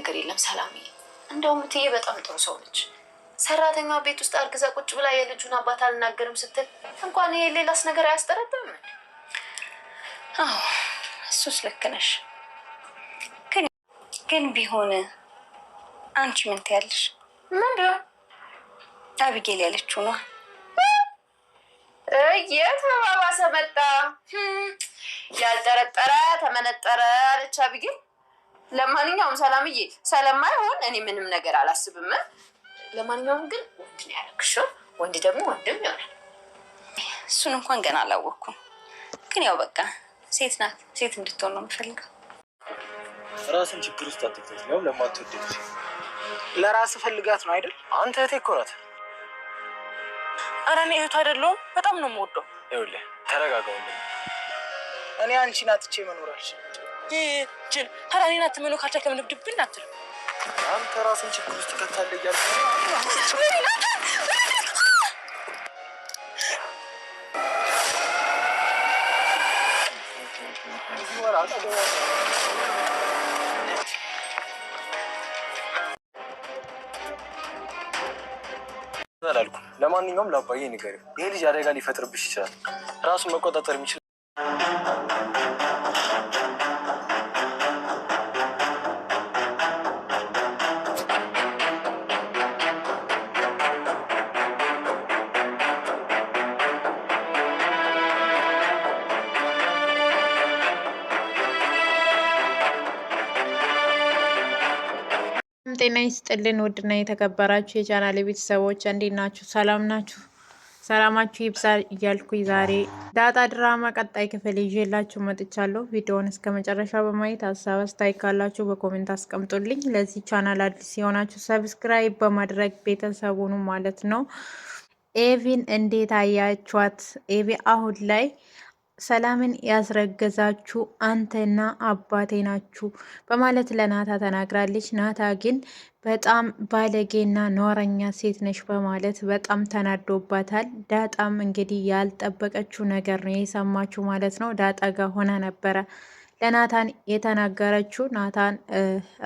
ነገር የለም ሰላምዬ። እንደውም እትዬ በጣም ጥሩ ሰው ነች። ሰራተኛ ቤት ውስጥ አርግዛ ቁጭ ብላ የልጁን አባት አልናገርም ስትል እንኳን ይሄ ሌላስ ነገር አያስጠረጥም? አዎ እሱስ ልክ ነሽ። ግን ቢሆን አንቺ ምን ትያለሽ? ምንድን አቢጌል ያለችው ነው። እየተባባሰ መጣ። ያልጠረጠረ ተመነጠረ አለች አቢጌል። ለማንኛውም ሰላምዬ ስለማይሆን እኔ ምንም ነገር አላስብም። ለማንኛውም ግን ወንድ ነው ያደረግሽው፣ ወንድ ደግሞ ወንድም ይሆናል። እሱን እንኳን ገና አላወቅኩም። ግን ያው በቃ ሴት ናት፣ ሴት እንድትሆን ነው የምፈልገው። ራስን ችግር ውስጥ አትክተት። ያው ለማትወደድ ለራስ ፈልጋት ነው አይደል? አንተ እህቴ እኮ ናት። ኧረ እኔ እህቱ አይደለሁም፣ በጣም ነው የምወደው። ይኸውልህ ተረጋጋ ወንድም። እኔ አንቺን አጥቼ መኖር አልችልም። ጅል ኧረ እኔን አትመኑ ካልቻልክ ለምን ድብን አትልም? አንተ ራስን ችግር ውስጥ ትከታለህ እያልኩ አላልኩም። ለማንኛውም ለአባዬ ንገሪው። ይሄ ልጅ አደጋ ሊፈጥርብሽ ይችላል። ራሱን መቆጣጠር የሚችል ጤና ይስጥልን ውድና የተከበራችሁ የቻናሌ ቤተሰቦች እንዴት ናችሁ? ሰላም ናችሁ? ሰላማችሁ ይብዛ እያልኩኝ ዛሬ ዳጣ ድራማ ቀጣይ ክፍል ይዤላችሁ መጥቻለሁ። ቪዲዮውን እስከ መጨረሻ በማየት ሀሳብ አስተያየት ካላችሁ በኮሜንት አስቀምጡልኝ። ለዚህ ቻናል አዲስ የሆናችሁ ሰብስክራይብ በማድረግ ቤተሰብ ሁኑ ማለት ነው። ኤቪን እንዴት አያችኋት? ኤቪ አሁን ላይ ሰላምን ያስረገዛችሁ አንተና አባቴ ናችሁ በማለት ለናታ ተናግራለች። ናታ ግን በጣም ባለጌና ኖረኛ ሴት ነች በማለት በጣም ተናዶባታል። ዳጣም እንግዲህ ያልጠበቀችው ነገር ነው የሰማችሁ ማለት ነው። ዳጣ ጋር ሆና ነበረ ለናታን የተናገረችው። ናታን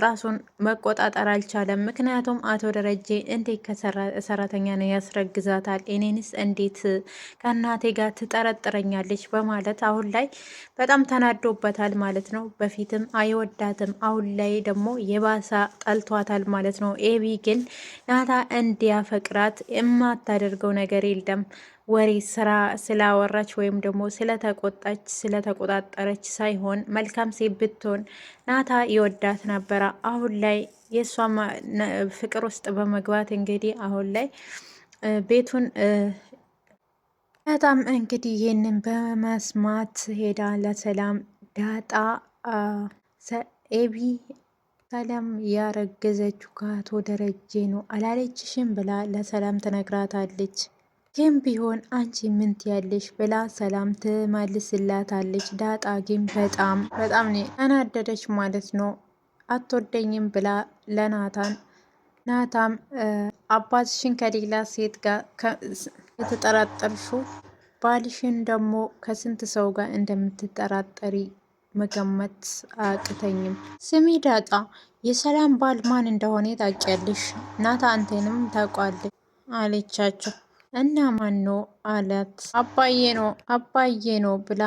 ራሱን መቆጣጠር አልቻለም። ምክንያቱም አቶ ደረጀ እንዴት ከሰራተኛ ነው ያስረግዛታል? እኔንስ እንዴት ከእናቴ ጋር ትጠረጥረኛለች? በማለት አሁን ላይ በጣም ተናዶበታል ማለት ነው። በፊትም አይወዳትም፣ አሁን ላይ ደግሞ የባሰ ጠልቷታል ማለት ነው። ኤቢ ግን ናታ እንዲያፈቅራት የማታደርገው ነገር የለም። ወሬ ስራ ስላወራች ወይም ደግሞ ስለተቆጣች ስለተቆጣጠረች ሳይሆን መልካም ሴት ብትሆን ናታ ይወዳት ነበረ። አሁን ላይ የእሷ ፍቅር ውስጥ በመግባት እንግዲህ አሁን ላይ ቤቱን በጣም እንግዲህ ይህንን በመስማት ሄዳ ለሰላም ዳጣ ኤቢ ሰላም ያረገዘችው ከአቶ ደረጀ ነው አላለችሽም ብላ ለሰላም ትነግራታለች። ግን ቢሆን አንቺ ምን ትያለሽ ብላ ሰላም ትመልስላታለች። ዳጣ ግን በጣም ተናደደች ማለት ነው። አትወደኝም ብላ ናታም አባትሽን ከሌላ ሴት ጋር የተጠራጠርሽው ባልሽን ደግሞ ከስንት ሰው ጋር እንደምትጠራጠሪ መገመት አያቅተኝም። ስሚ ዳጣ፣ የሰላም ባል ማን እንደሆነ ታውቂያለሽ? ናታ አንተንም ታውቋለች አለቻቸው። እና ማን ነው አላት። አባዬ ነው ብላ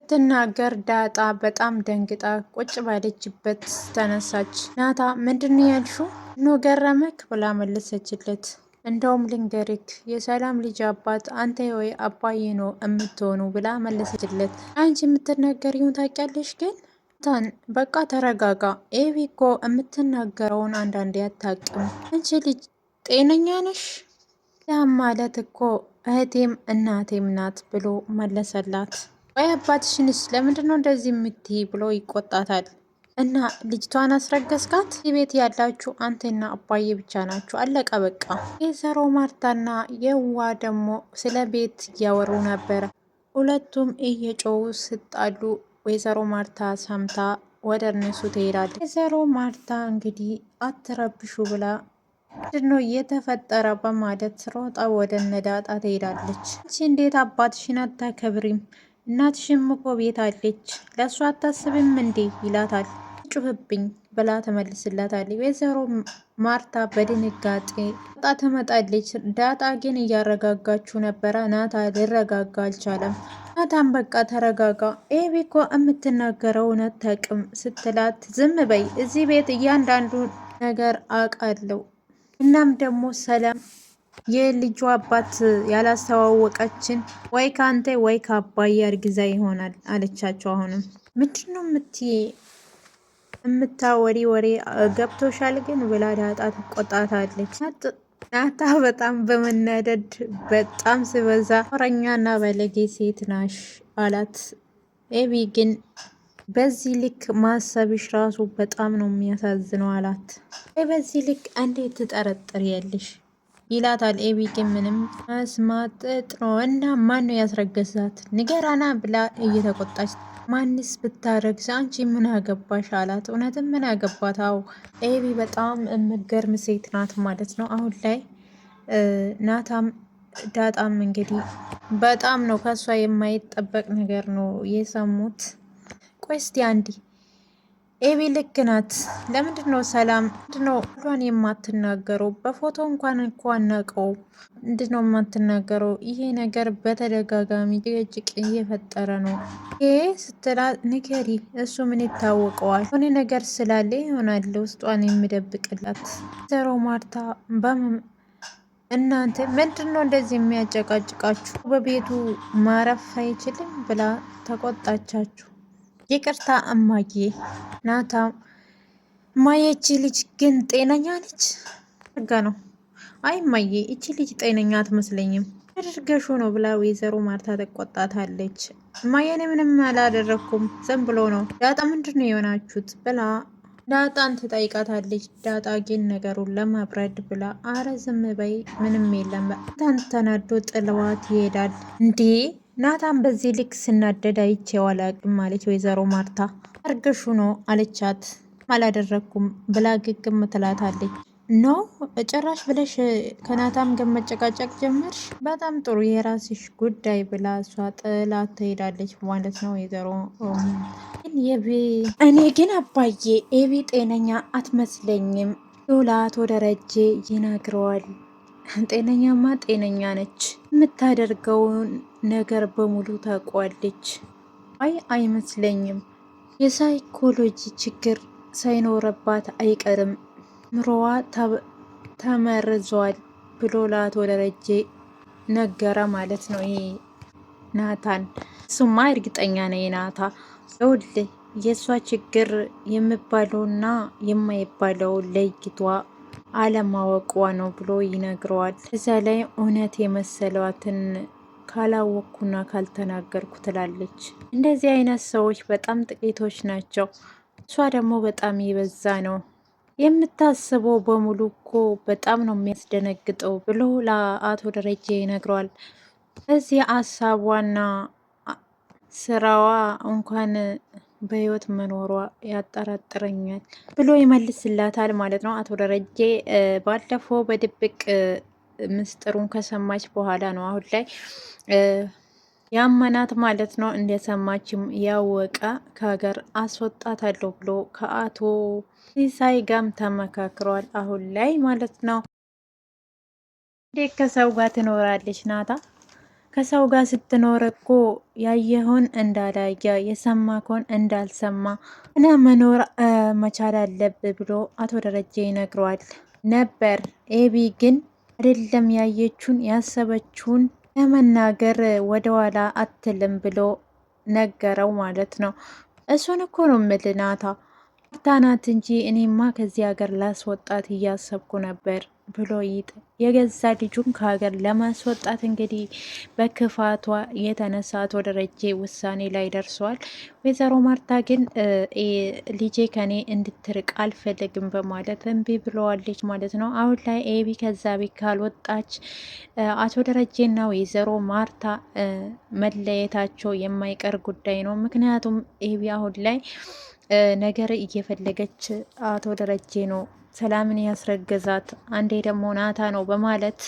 ትናገር። ዳጣ በጣም ደንግጣ ቁጭ ባለችበት ተነሳች። ናታ ምንድን ያልሽው ኖ ገረመክ ብላ መለሰችለት። እንደውም ልንገርክ የሰላም ልጅ አባት አንተ ወይ አባዬ ነው የምትሆኑ ብላ መለሰችለት። አንቺ የምትናገሪውን ታውቂያለሽ ግን ታን በቃ ተረጋጋ። ኤቢ እኮ የምትናገረውን አንዳንዴ አታውቅም። አንቺ ልጅ ጤነኛ ነሽ? ያም ማለት እኮ እህቴም እናቴም ናት ብሎ መለሰላት። ወይ አባትሽንስ ለምንድን ነው እንደዚህ የምትይ ብሎ ይቆጣታል። እና ልጅቷን አስረገዝካት? ቤት ያላችሁ አንተና አባዬ ብቻ ናችሁ፣ አለቀ በቃ። ወይዘሮ ማርታና የዋ ደግሞ ስለ ቤት እያወሩ ነበረ። ሁለቱም እየጮሁ ስጣሉ ወይዘሮ ማርታ ሰምታ ወደ እነሱ ትሄዳለች። ወይዘሮ ማርታ እንግዲህ አትረብሹ ብላ ምንድነው እየተፈጠረ በማለት ሮጣ ወደ እነ ዳጣ ትሄዳለች። አንቺ እንዴት አባትሽን አታከብሪም? እናትሽም እኮ ቤት አለች፣ ለእሷ አታስብም እንዴ ይላታል። ጩህብኝ ብላ ተመልስላታለች። ወይዘሮ ማርታ በድንጋጤ ዳጣ ትመጣለች። ዳጣ ግን እያረጋጋችሁ ነበረ። ናታ ሊረጋጋ አልቻለም። ናታን በቃ ተረጋጋ፣ ኤቢ እኮ የምትናገረው እውነት ታቅም ስትላት ዝም በይ፣ እዚህ ቤት እያንዳንዱ ነገር አውቃለሁ። እናም ደግሞ ሰላም የልጇ አባት ያላስተዋወቀችን ወይ ከአንተ ወይ ከአባዬ አርግዛ ይሆናል አለቻቸው። አሁንም ምንድን ነው የምታወሪ ወሬ ገብቶሻል ግን ብላ ዳጣ ትቆጣታለች። ናታ በጣም በመናደድ በጣም ስበዛ ወረኛና በለጌ ሴት ናሽ አላት። ኤቢ ግን በዚህ ልክ ማሰብሽ ራሱ በጣም ነው የሚያሳዝነው አላት። በዚህ ልክ እንዴት ትጠረጥሪያለሽ ይላታል። ኤቢ ግን ምንም መስማት ጥጥ ነው እና ማን ነው ያስረገዛት ንገራና ብላ እየተቆጣች ማንስ ብታረግዝ አንቺ ምን አገባሽ አላት። እውነትም ምን አገባት? አዎ ኤቢ በጣም የምትገርም ሴት ናት ማለት ነው። አሁን ላይ ናታም ዳጣም እንግዲህ በጣም ነው ከሷ የማይጠበቅ ነገር ነው የሰሙት። ቆይ እስቲ አንዴ ኤቢ ልክ ናት። ለምንድን ነው ሰላም ምንድነው ሁሏን የማትናገረው? በፎቶ እንኳን እኮ አናውቀው። ምንድን ነው የማትናገረው? ይሄ ነገር በተደጋጋሚ ጭቅጭቅ እየፈጠረ ነው። ይሄ ስትላት ንገሪ፣ እሱ ምን ይታወቀዋል? ሆነ ነገር ስላለ ይሆናል ውስጧን የምደብቅላት። ዘሮ ማርታ እናንተ ምንድን ነው እንደዚህ የሚያጨቃጭቃችሁ? በቤቱ ማረፍ አይችልም ብላ ተቆጣቻችሁ። ይቅርታ እማዬ። ናታ እማዬ እቺ ልጅ ግን ጤነኛ ነች? ጋ ነው። አይ እማዬ እቺ ልጅ ጤነኛ አትመስለኝም። አድርገሹ ነው ብላ ወይዘሮ ማርታ ተቆጣታለች። እማዬ እኔ ምንም አላደረኩም ዝም ብሎ ነው። ዳጣ ምንድን ነው የሆናችሁት ብላ ዳጣን ትጠይቃታለች። ዳጣ ግን ነገሩን ለማብረድ ብላ አረ ዝም በይ ምንም የለም ተናዶ ጥለዋት ይሄዳል። እንዴ ናታን በዚህ ልክ ስናደድ አይቼው አላቅም አለች ወይዘሮ ማርታ። አርገሹ ነው አለቻት። አላደረግኩም ብላ ግግም ትላታለች። ኖ ጭራሽ ብለሽ ከናታም ጋር መጨቃጨቅ ጀመርሽ? በጣም ጥሩ የራስሽ ጉዳይ ብላ እሷ ጥላት ትሄዳለች ማለት ነው። ወይዘሮ እኔ ግን አባዬ ኤቢ ጤነኛ አትመስለኝም ዶላ አቶ ደረጀ ይነግረዋል። ጤነኛማ ጤነኛ ነች፣ የምታደርገውን ነገር በሙሉ ታውቋለች። አይ አይመስለኝም፣ የሳይኮሎጂ ችግር ሳይኖረባት አይቀርም፣ ምሮዋ ተመርዟል ብሎ ለአቶ ደረጀ ነገረ ማለት ነው። ይሄ ናታን እሱማ እርግጠኛ ነኝ ናታ ይኸውልህ የእሷ ችግር የሚባለውና የማይባለው ለይቷ አለማወቋ ነው ብሎ ይነግረዋል። እዛ ላይ እውነት የመሰሏትን ካላወቅኩና ካልተናገርኩ ትላለች። እንደዚህ አይነት ሰዎች በጣም ጥቂቶች ናቸው። እሷ ደግሞ በጣም የበዛ ነው። የምታስበው በሙሉ እኮ በጣም ነው የሚያስደነግጠው ብሎ ለአቶ ደረጀ ይነግረዋል። እዚህ ሀሳቧና ስራዋ እንኳን በህይወት መኖሯ ያጠራጥረኛል ብሎ ይመልስላታል ማለት ነው። አቶ ደረጀ ባለፈው በድብቅ ምስጢሩን ከሰማች በኋላ ነው አሁን ላይ ያመናት ማለት ነው። እንደሰማችም ያወቀ ከሀገር አስወጣታለሁ ብሎ ከአቶ ሲሳይ ጋም ተመካክሯል አሁን ላይ ማለት ነው። እንዴት ከሰው ጋር ትኖራለች ናታ? ከሰው ጋር ስትኖር እኮ ያየሆን እንዳላየ የሰማኮን እንዳልሰማ እና መኖር መቻል አለብህ ብሎ አቶ ደረጀ ይነግረዋል ነበር። ኤቢ ግን አይደለም ያየችውን ያሰበችውን ለመናገር ወደኋላ አትልም ብሎ ነገረው ማለት ነው። እሱን እኮ ነው የምልህ ናታ ታናት እንጂ እኔማ ከዚህ ሀገር ላስወጣት እያሰብኩ ነበር ብሎ የገዛ ልጁን ከሀገር ለማስወጣት እንግዲህ በክፋቷ የተነሳ አቶ ደረጀ ውሳኔ ላይ ደርሰዋል። ወይዘሮ ማርታ ግን ልጄ ከኔ እንድትርቅ አልፈልግም በማለት እምቢ ብለዋለች ማለት ነው። አሁን ላይ ኤቢ ከዛ ቤት ካልወጣች አቶ ደረጀና ወይዘሮ ማርታ መለየታቸው የማይቀር ጉዳይ ነው። ምክንያቱም ኤቢ አሁን ላይ ነገር እየፈለገች አቶ ደረጀ ነው ሰላምን ያስረገዛት፣ አንዴ ደግሞ ናታ ነው በማለት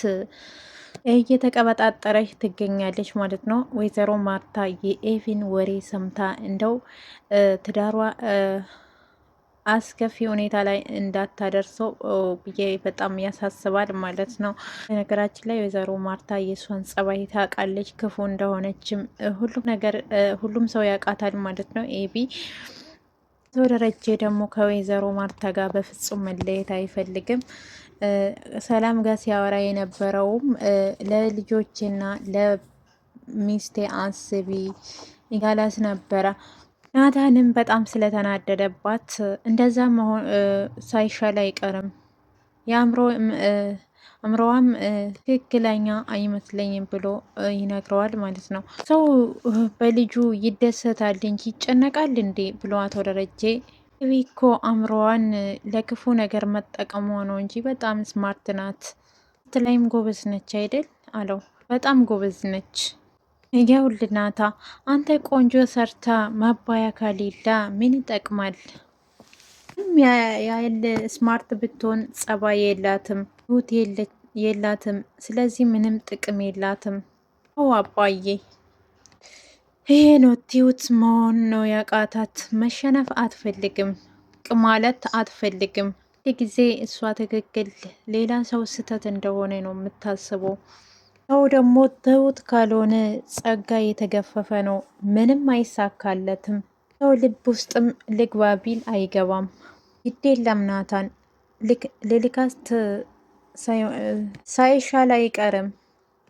እየተቀበጣጠረች ትገኛለች ማለት ነው። ወይዘሮ ማርታ የኤቪን ወሬ ሰምታ እንደው ትዳሯ አስከፊ ሁኔታ ላይ እንዳታደርሰው ብዬ በጣም ያሳስባል ማለት ነው። በነገራችን ላይ ወይዘሮ ማርታ የእሷን ጸባይ ታውቃለች፣ ክፉ እንደሆነችም ሁሉም ነገር ሁሉም ሰው ያውቃታል ማለት ነው። ኤቢ ደረጀ ደግሞ ከወይዘሮ ማርታ ጋር በፍጹም መለየት አይፈልግም። ሰላም ጋር ሲያወራ የነበረውም ለልጆችና ለሚስቴ አስቢ ይጋላስ ነበረ። ናታንም በጣም ስለተናደደባት እንደዛ መሆን ሳይሻል አይቀርም የአእምሮዋም ትክክለኛ አይመስለኝም ብሎ ይነግረዋል ማለት ነው። ሰው በልጁ ይደሰታል እንጂ ይጨነቃል እንዴ ብሎ አቶ ደረጀ እኮ አእምሮዋን ለክፉ ነገር መጠቀሟ ነው እንጂ በጣም ስማርት ናት፣ ላይም ጎበዝ ነች አይደል አለው። በጣም ጎበዝ ነች። ይኸውልህ ናታ፣ አንተ ቆንጆ ሰርታ ማባያ ከሌላ ምን ይጠቅማል? ያህል ስማርት ብትሆን ጸባይ የላትም፣ ትሁት የላትም። ስለዚህ ምንም ጥቅም የላትም። አዎ አባዬ፣ ይሄ ነው ትሁት መሆን ነው ያቃታት። መሸነፍ አትፈልግም፣ ማለት አትፈልግም። ጊዜ እሷ ትክክል፣ ሌላ ሰው ስህተት እንደሆነ ነው የምታስበው። ሰው ደግሞ ትሁት ካልሆነ ጸጋ የተገፈፈ ነው፣ ምንም አይሳካለትም። ሰው ልብ ውስጥም ልግባ ቢል አይገባም። ግዴለም ናታን፣ ልልካስት ሳይሻል አይቀርም።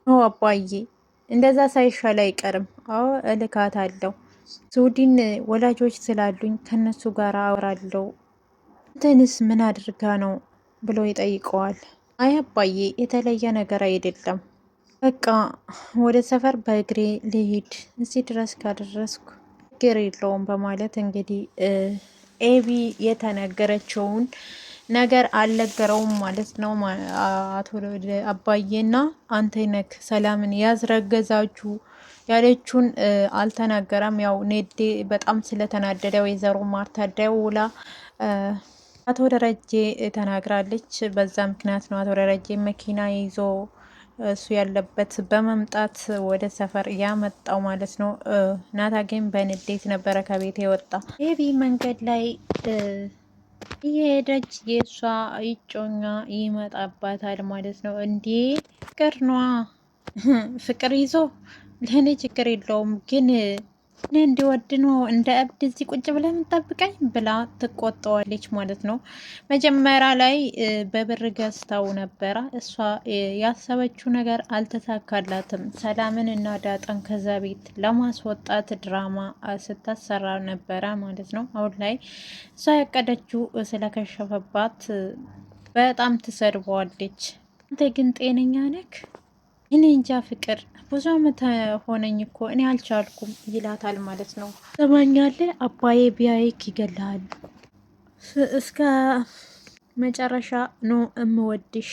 ኦ አባዬ፣ እንደዛ ሳይሻል አይቀርም። አዎ እልካታለሁ። ሱዲን ወላጆች ስላሉኝ ከነሱ ጋር አወራለሁ። እንትንስ ምን አድርጋ ነው ብሎ ይጠይቀዋል። አይ አባዬ፣ የተለየ ነገር አይደለም። በቃ ወደ ሰፈር በእግሬ ልሂድ፣ እዚህ ድረስ ካደረስኩ ችግር የለውም በማለት እንግዲህ ኤቢ የተነገረችውን ነገር አልነገረውም ማለት ነው። አቶ አባዬና አንተ ነክ ሰላምን ያዝረገዛችሁ ያለችውን አልተናገረም። ያው ኔዴ በጣም ስለተናደደ ወይዘሮ ማርታ ደውላ አቶ ደረጀ ተናግራለች። በዛ ምክንያት ነው አቶ ደረጀ መኪና ይዞ እሱ ያለበት በመምጣት ወደ ሰፈር ያመጣው ማለት ነው። ናታ ግን በንዴት ነበረ ከቤት የወጣ። ቤቢ መንገድ ላይ እየሄደች የእሷ እጮኛ ይመጣባታል ማለት ነው። እንዴ ፍቅር ነዋ፣ ፍቅር ይዞ ለእኔ ችግር የለውም ግን እኔ እንዲወድ ነው እንደ እብድ እዚህ ቁጭ ብለህ የምጠብቀኝ ብላ ትቆጠዋለች ማለት ነው። መጀመሪያ ላይ በብር ገዝታው ነበረ። እሷ ያሰበችው ነገር አልተሳካላትም። ሰላምን እና ዳጣን ከዛ ቤት ለማስወጣት ድራማ ስታሰራ ነበረ ማለት ነው። አሁን ላይ እሷ ያቀደችው ስለከሸፈባት በጣም ትሰድበዋለች። አንተ ግን ጤነኛ ነክ? እኔ እንጃ ፍቅር ብዙ አመት ሆነኝ እኮ እኔ አልቻልኩም ይላታል ማለት ነው። ሰማኛለህ፣ አባዬ ቢያይክ ይገላል። እስከ መጨረሻ ነው እምወድሽ።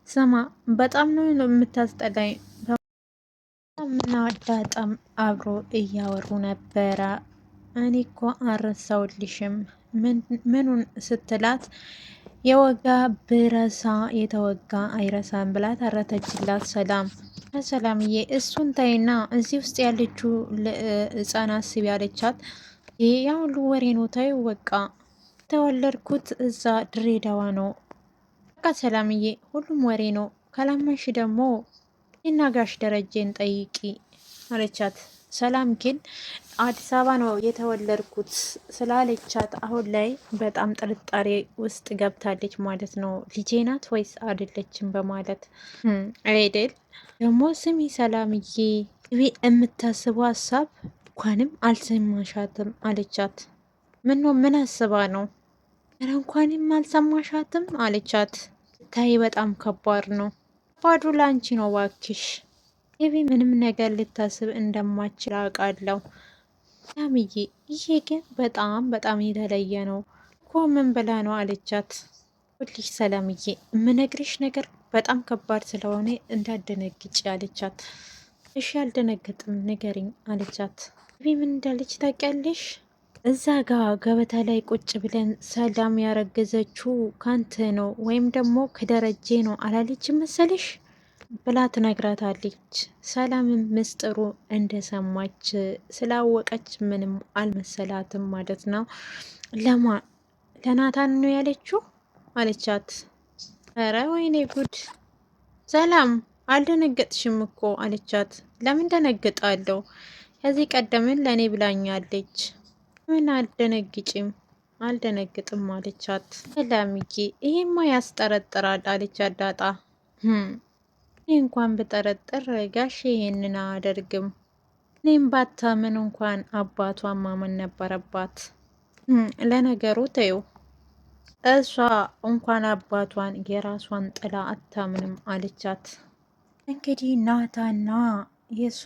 ስማ በጣም ነው የምታስጠላኝ። እና ዳጣም አብሮ እያወሩ ነበረ። እኔ እኮ አልረሳሁልሽም ምኑን ስትላት የወጋ ብረሳ የተወጋ አይረሳም ብላ ተረተችላት። ሰላምዬ እሱን ታይና እዚህ ውስጥ ያለችው ህጻናት ስብ ያለቻት ይሄ ያ ሁሉ ወሬ ነው። ታዩ በቃ የተወለድኩት እዛ ድሬዳዋ ነው። በቃ ሰላምዬ ሁሉም ወሬ ነው። ካላመንሽ ደግሞ ይናጋሽ ደረጀን ጠይቂ አለቻት። ሰላም ግን አዲስ አበባ ነው የተወለድኩት ስላለቻት አሁን ላይ በጣም ጥርጣሬ ውስጥ ገብታለች ማለት ነው። ልጄ ናት ወይስ አይደለችም በማለት አይደል። ደግሞ ስሚ ሰላምዬ የምታስበው ሀሳብ እንኳንም አልሰማሻትም አለቻት። ምን አስባ ነው? ኧረ እንኳንም አልሰማሻትም አለቻት። ታይ በጣም ከባድ ነው። ከባዱ ላንቺ ነው ዋክሽ። ይሄ ምንም ነገር ልታስብ እንደማችል አውቃለሁ። ሰላምዬ ይሄ ግን በጣም የተለየ ነው እኮ ምን ብላ ነው አለቻት። ሁልሽ ሰላምዬ የምነግርሽ ነገር በጣም ከባድ ስለሆነ እንዳደነግጭ አለቻት። እሺ አልደነግጥም ንገሪኝ አለቻት። ምን እንዳለች ታውቂያለሽ? እዛ ጋ ገበታ ላይ ቁጭ ብለን ሰላም ያረገዘችው ካንተ ነው ወይም ደግሞ ከደረጀ ነው አላለች መሰለሽ ብላ ትነግራታለች። ሰላምም ምስጢሩ እንደሰማች ስላወቀች ምንም አልመሰላትም ማለት ነው። ለናታን ነው ያለችው አለቻት። ኧረ ወይኔ ጉድ! ሰላም አልደነገጥሽም እኮ አለቻት። ለምን ደነግጣለሁ? ከዚህ ቀደምን ለእኔ ብላኛለች። ምን አልደነግጥም አለቻት። ሰላምዬ ይሄማ ያስጠረጥራል አለቻት ዳጣ። እኔ እንኳን ብጠረጥር ጋሽ ይሄንን አያደርግም። እኔም ባታምን እንኳን አባቷን ማመን ነበረባት። ለነገሩ ተይው፣ እሷ እንኳን አባቷን የራሷን ጥላ አታምንም አለቻት። እንግዲህ ናታና የእሷ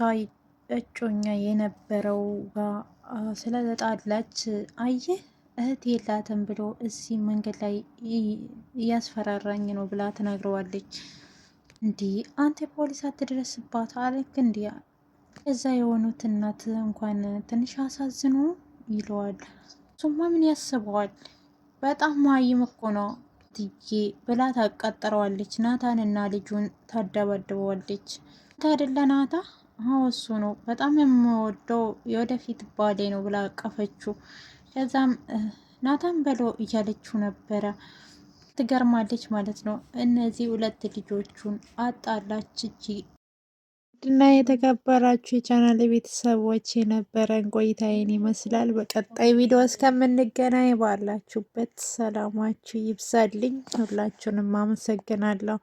እጮኛ የነበረው ጋር ስለተጣላች አየህ እህት የላትም ብሎ እዚህ መንገድ ላይ እያስፈራራኝ ነው ብላ ትነግረዋለች። እንዲህ አንተ ፖሊስ አትድረስባት አለክ እንዲያ እዛ የሆኑት እናት እንኳን ትንሽ አሳዝኑ ይለዋል። እሱማ ምን ያስበዋል? በጣም ማይም እኮ ነው ትዬ ብላ ታቃጠረዋለች። ናታን እና ልጁን ታደባድበዋለች። አይደለ ናታ? አዎ እሱ ነው በጣም የምወደው የወደፊት ባሌ ነው ብላ አቀፈችው። ከዛም ናታን በሎ እያለችው ነበረ። ትገርማለች ማለት ነው። እነዚህ ሁለት ልጆቹን አጣላች እጂ እና የተከበራችሁ የቻናል ቤተሰቦች የነበረን ቆይታ ይህን ይመስላል። በቀጣይ ቪዲዮ እስከምንገናኝ ባላችሁበት ሰላማችሁ ይብዛልኝ። ሁላችሁንም አመሰግናለሁ።